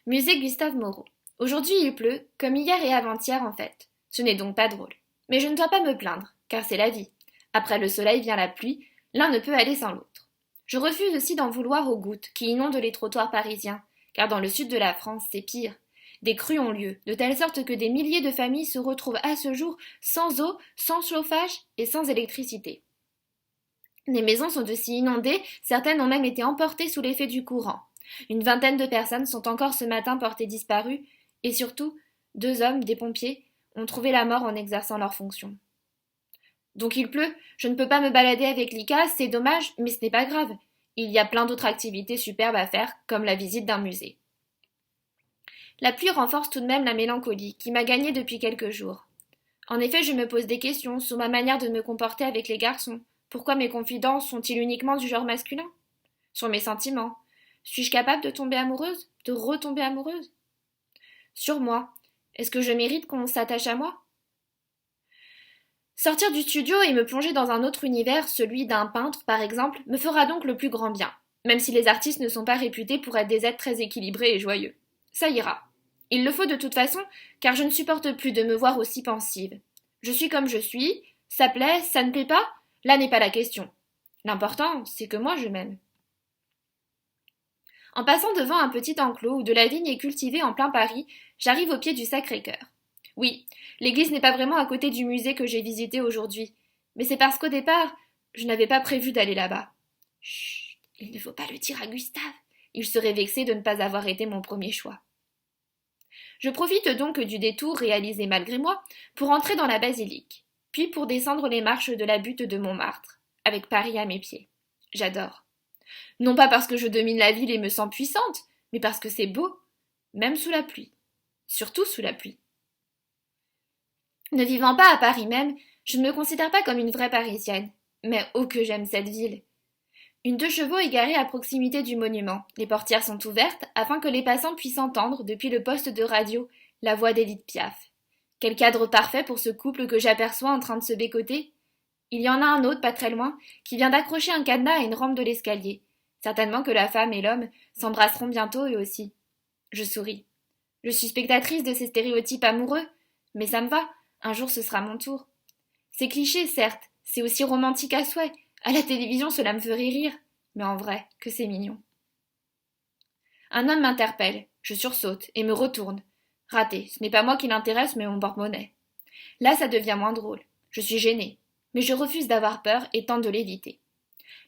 Musée Gustave Moreau. Aujourd'hui il pleut, comme hier et avant-hier en fait. Ce n'est donc pas drôle. Mais je ne dois pas me plaindre, car c'est la vie. Après le soleil vient la pluie, l'un ne peut aller sans l'autre. Je refuse aussi d'en vouloir aux gouttes qui inondent les trottoirs parisiens, car dans le sud de la France c'est pire. Des crues ont lieu, de telle sorte que des milliers de familles se retrouvent à ce jour sans eau, sans chauffage et sans électricité. Les maisons sont aussi inondées, certaines ont même été emportées sous l'effet du courant. Une vingtaine de personnes sont encore ce matin portées disparues, et surtout, 2 hommes, des pompiers, ont trouvé la mort en exerçant leurs fonctions. Donc il pleut, je ne peux pas me balader avec Lika, c'est dommage, mais ce n'est pas grave. Il y a plein d'autres activités superbes à faire, comme la visite d'un musée. La pluie renforce tout de même la mélancolie, qui m'a gagnée depuis quelques jours. En effet, je me pose des questions sur ma manière de me comporter avec les garçons. Pourquoi mes confidences sont-ils uniquement du genre masculin? Sur mes sentiments. Suis-je capable de tomber amoureuse? De retomber amoureuse? Sur moi. Est-ce que je mérite qu'on s'attache à moi? Sortir du studio et me plonger dans un autre univers, celui d'un peintre par exemple, me fera donc le plus grand bien, même si les artistes ne sont pas réputés pour être des êtres très équilibrés et joyeux. Ça ira. Il le faut de toute façon, car je ne supporte plus de me voir aussi pensive. Je suis comme je suis, ça plaît, ça ne plaît pas, là n'est pas la question. L'important, c'est que moi je m'aime. En passant devant un petit enclos où de la vigne est cultivée en plein Paris, j'arrive au pied du Sacré-Cœur. Oui, l'église n'est pas vraiment à côté du musée que j'ai visité aujourd'hui, mais c'est parce qu'au départ, je n'avais pas prévu d'aller là-bas. Chut, il ne faut pas le dire à Gustave. Il serait vexé de ne pas avoir été mon premier choix. Je profite donc du détour réalisé malgré moi pour entrer dans la basilique, puis pour descendre les marches de la butte de Montmartre, avec Paris à mes pieds. J'adore. Non pas parce que je domine la ville et me sens puissante, mais parce que c'est beau, même sous la pluie. Surtout sous la pluie. Ne vivant pas à Paris même, je ne me considère pas comme une vraie Parisienne. Mais oh que j'aime cette ville. Une 2 chevaux est garée à proximité du monument. Les portières sont ouvertes afin que les passants puissent entendre, depuis le poste de radio, la voix d'Édith Piaf. Quel cadre parfait pour ce couple que j'aperçois en train de se bécoter. Il y en a un autre, pas très loin, qui vient d'accrocher un cadenas à une rampe de l'escalier. Certainement que la femme et l'homme s'embrasseront bientôt eux aussi. Je souris. Je suis spectatrice de ces stéréotypes amoureux, mais ça me va, un jour ce sera mon tour. C'est cliché, certes, c'est aussi romantique à souhait. À la télévision, cela me ferait rire, mais en vrai, que c'est mignon. Un homme m'interpelle, je sursaute et me retourne. Raté, ce n'est pas moi qui l'intéresse, mais mon porte-monnaie. Là, ça devient moins drôle. Je suis gênée, mais je refuse d'avoir peur et tente de l'éviter.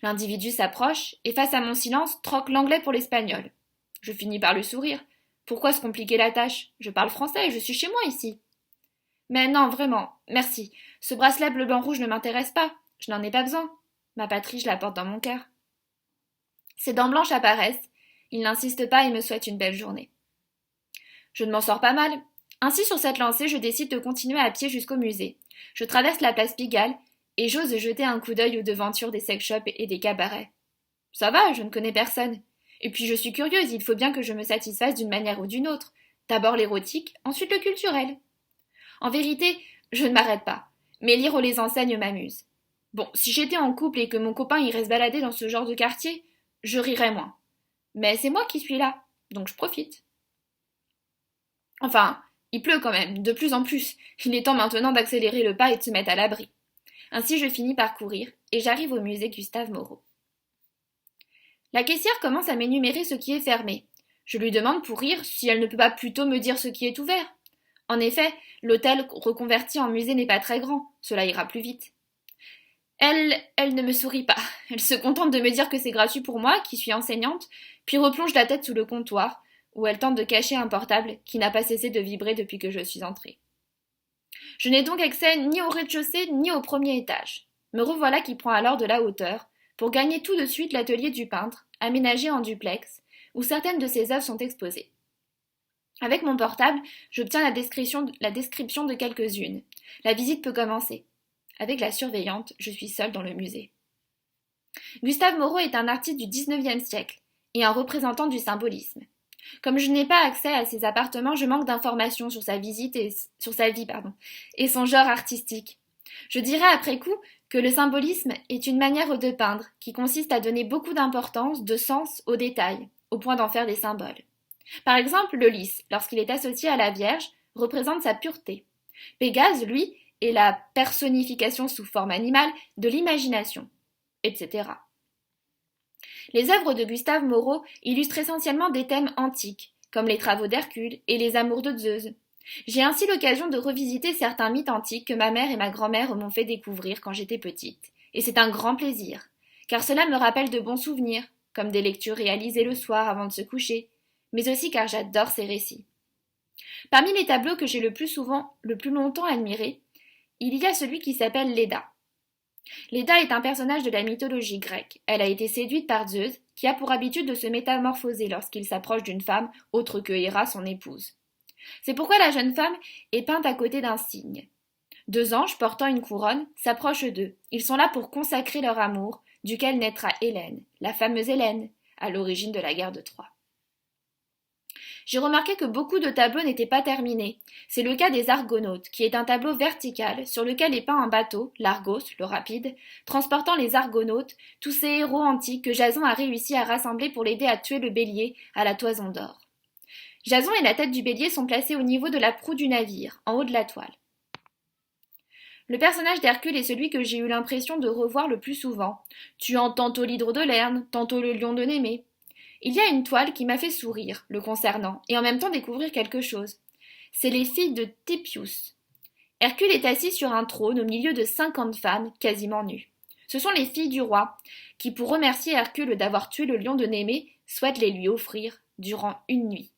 L'individu s'approche et, face à mon silence, troque l'anglais pour l'espagnol. Je finis par lui sourire. Pourquoi se compliquer la tâche? Je parle français et je suis chez moi ici. Mais non, vraiment, merci. Ce bracelet bleu-blanc-rouge ne m'intéresse pas. Je n'en ai pas besoin. Ma patrie, je la porte dans mon cœur. Ses dents blanches apparaissent. Il n'insiste pas et me souhaite une belle journée. Je ne m'en sors pas mal. Ainsi, sur cette lancée, je décide de continuer à pied jusqu'au musée. Je traverse la place Pigalle et j'ose jeter un coup d'œil aux devantures des sex-shops et des cabarets. Ça va, je ne connais personne. Et puis je suis curieuse, il faut bien que je me satisfasse d'une manière ou d'une autre. D'abord l'érotique, ensuite le culturel. En vérité, je ne m'arrête pas, mais lire les enseignes m'amuse. Bon, si j'étais en couple et que mon copain irait se balader dans ce genre de quartier, je rirais moins. Mais c'est moi qui suis là, donc je profite. Enfin, il pleut quand même, de plus en plus. Il est temps maintenant d'accélérer le pas et de se mettre à l'abri. Ainsi je finis par courir, et j'arrive au musée Gustave Moreau. La caissière commence à m'énumérer ce qui est fermé. Je lui demande pour rire si elle ne peut pas plutôt me dire ce qui est ouvert. En effet, l'hôtel reconverti en musée n'est pas très grand, cela ira plus vite. Elle ne me sourit pas. Elle se contente de me dire que c'est gratuit pour moi, qui suis enseignante, puis replonge la tête sous le comptoir, où elle tente de cacher un portable qui n'a pas cessé de vibrer depuis que je suis entrée. Je n'ai donc accès ni au rez-de-chaussée ni au premier étage. Me revoilà qui prend alors de la hauteur, pour gagner tout de suite l'atelier du peintre, aménagé en duplex, où certaines de ses œuvres sont exposées. Avec mon portable, j'obtiens la description de quelques-unes. La visite peut commencer. Avec la surveillante, je suis seule dans le musée. Gustave Moreau est un artiste du XIXe siècle et un représentant du symbolisme. Comme je n'ai pas accès à ses appartements, je manque d'informations sur sa vie et son genre artistique. Je dirais après coup que le symbolisme est une manière de peindre qui consiste à donner beaucoup d'importance, de sens aux détails, au point d'en faire des symboles. Par exemple, le lys, lorsqu'il est associé à la Vierge, représente sa pureté. Pégase, lui, est la personnification sous forme animale de l'imagination, etc. Les œuvres de Gustave Moreau illustrent essentiellement des thèmes antiques, comme les travaux d'Hercule et les amours de Zeus. J'ai ainsi l'occasion de revisiter certains mythes antiques que ma mère et ma grand-mère m'ont fait découvrir quand j'étais petite. Et c'est un grand plaisir, car cela me rappelle de bons souvenirs, comme des lectures réalisées le soir avant de se coucher, mais aussi car j'adore ces récits. Parmi les tableaux que j'ai le plus longtemps admirés, il y a celui qui s'appelle Léda. Léda est un personnage de la mythologie grecque. Elle a été séduite par Zeus, qui a pour habitude de se métamorphoser lorsqu'il s'approche d'une femme autre que Héra, son épouse. C'est pourquoi la jeune femme est peinte à côté d'un cygne. Deux anges portant une couronne s'approchent d'eux. Ils sont là pour consacrer leur amour, duquel naîtra Hélène, la fameuse Hélène, à l'origine de la guerre de Troie. J'ai remarqué que beaucoup de tableaux n'étaient pas terminés. C'est le cas des Argonautes, qui est un tableau vertical sur lequel est peint un bateau, l'Argos, le rapide, transportant les Argonautes, tous ces héros antiques que Jason a réussi à rassembler pour l'aider à tuer le bélier à la toison d'or. Jason et la tête du bélier sont placés au niveau de la proue du navire, en haut de la toile. Le personnage d'Hercule est celui que j'ai eu l'impression de revoir le plus souvent, tuant tantôt l'hydre de Lerne, tantôt le lion de Némée. Il y a une toile qui m'a fait sourire, le concernant, et en même temps découvrir quelque chose. C'est les filles de Thépius. Hercule est assis sur un trône au milieu de 50 femmes, quasiment nues. Ce sont les filles du roi, qui, pour remercier Hercule d'avoir tué le lion de Némée, souhaitent les lui offrir durant une nuit.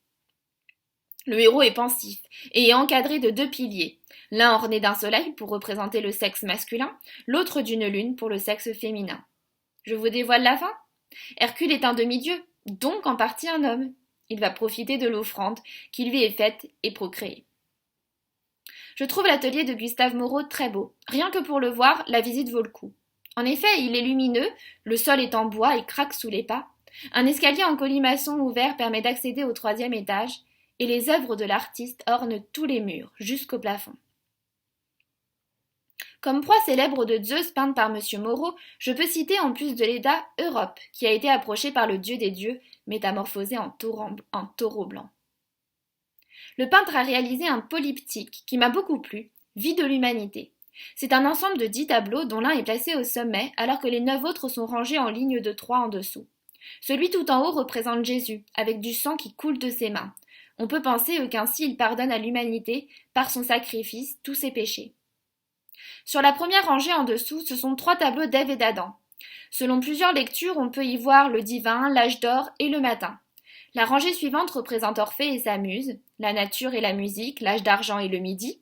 Le héros est pensif et est encadré de deux piliers, l'un orné d'un soleil pour représenter le sexe masculin, l'autre d'une lune pour le sexe féminin. Je vous dévoile la fin ? Hercule est un demi-dieu, donc en partie un homme. Il va profiter de l'offrande qui lui est faite et procréer. Je trouve l'atelier de Gustave Moreau très beau. Rien que pour le voir, la visite vaut le coup. En effet, il est lumineux, le sol est en bois et craque sous les pas. Un escalier en colimaçon ouvert permet d'accéder au 3e étage, et les œuvres de l'artiste ornent tous les murs, jusqu'au plafond. Comme proie célèbre de Zeus peinte par M. Moreau, je peux citer en plus de Léda Europe, qui a été approchée par le dieu des dieux, métamorphosé en taureau blanc. Le peintre a réalisé un polyptyque qui m'a beaucoup plu, Vie de l'humanité. C'est un ensemble de 10 tableaux dont l'un est placé au sommet alors que les 9 autres sont rangés en ligne de 3 en dessous. Celui tout en haut représente Jésus, avec du sang qui coule de ses mains. On peut penser qu'ainsi il pardonne à l'humanité, par son sacrifice, tous ses péchés. Sur la première rangée en dessous, ce sont 3 tableaux d'Ève et d'Adam. Selon plusieurs lectures, on peut y voir le divin, l'âge d'or et le matin. La rangée suivante représente Orphée et sa muse, la nature et la musique, l'âge d'argent et le midi.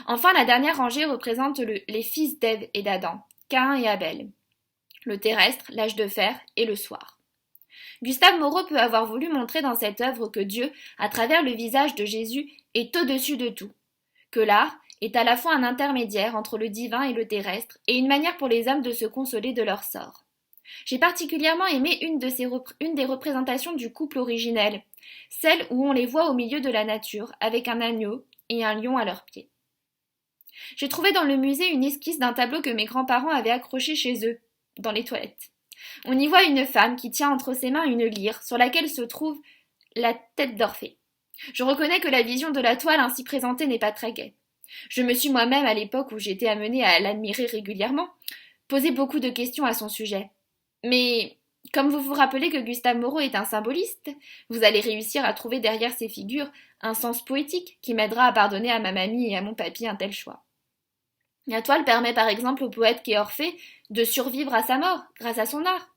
Enfin, la dernière rangée représente les fils d'Ève et d'Adam, Caïn et Abel, le terrestre, l'âge de fer et le soir. Gustave Moreau peut avoir voulu montrer dans cette œuvre que Dieu, à travers le visage de Jésus, est au-dessus de tout, que l'art est à la fois un intermédiaire entre le divin et le terrestre et une manière pour les hommes de se consoler de leur sort. J'ai particulièrement aimé une des représentations du couple originel, celle où on les voit au milieu de la nature, avec un agneau et un lion à leurs pieds. J'ai trouvé dans le musée une esquisse d'un tableau que mes grands-parents avaient accroché chez eux, dans les toilettes. On y voit une femme qui tient entre ses mains une lyre sur laquelle se trouve la tête d'Orphée. Je reconnais que la vision de la toile ainsi présentée n'est pas très gaie. Je me suis moi-même, à l'époque où j'étais amenée à l'admirer régulièrement, posé beaucoup de questions à son sujet. Mais comme vous vous rappelez que Gustave Moreau est un symboliste, vous allez réussir à trouver derrière ces figures un sens poétique qui m'aidera à pardonner à ma mamie et à mon papy un tel choix. La toile permet par exemple au poète qu'est Orphée de survivre à sa mort grâce à son art.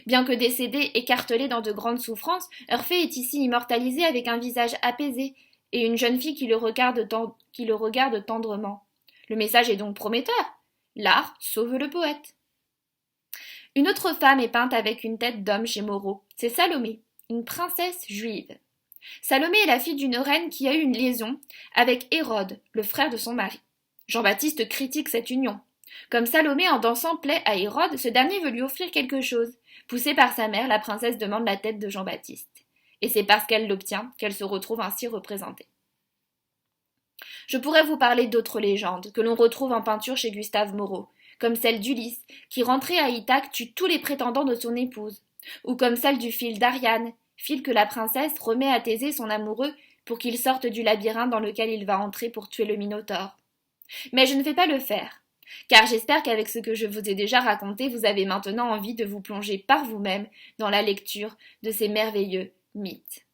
Bien que décédé écartelé dans de grandes souffrances, Orphée est ici immortalisé avec un visage apaisé et une jeune fille qui le regarde tendrement. Le message est donc prometteur. L'art sauve le poète. Une autre femme est peinte avec une tête d'homme chez Moreau. C'est Salomé, une princesse juive. Salomé est la fille d'une reine qui a eu une liaison avec Hérode, le frère de son mari. Jean-Baptiste critique cette union. Comme Salomé en dansant plaît à Hérode, ce dernier veut lui offrir quelque chose. Poussée par sa mère, la princesse demande la tête de Jean-Baptiste. Et c'est parce qu'elle l'obtient qu'elle se retrouve ainsi représentée. Je pourrais vous parler d'autres légendes que l'on retrouve en peinture chez Gustave Moreau, comme celle d'Ulysse, qui rentré à Ithaque tue tous les prétendants de son épouse, ou comme celle du fil d'Ariane, fil que la princesse remet à Thésée son amoureux pour qu'il sorte du labyrinthe dans lequel il va entrer pour tuer le Minotaure. Mais je ne vais pas le faire, car j'espère qu'avec ce que je vous ai déjà raconté, vous avez maintenant envie de vous plonger par vous-même dans la lecture de ces merveilleux mythes.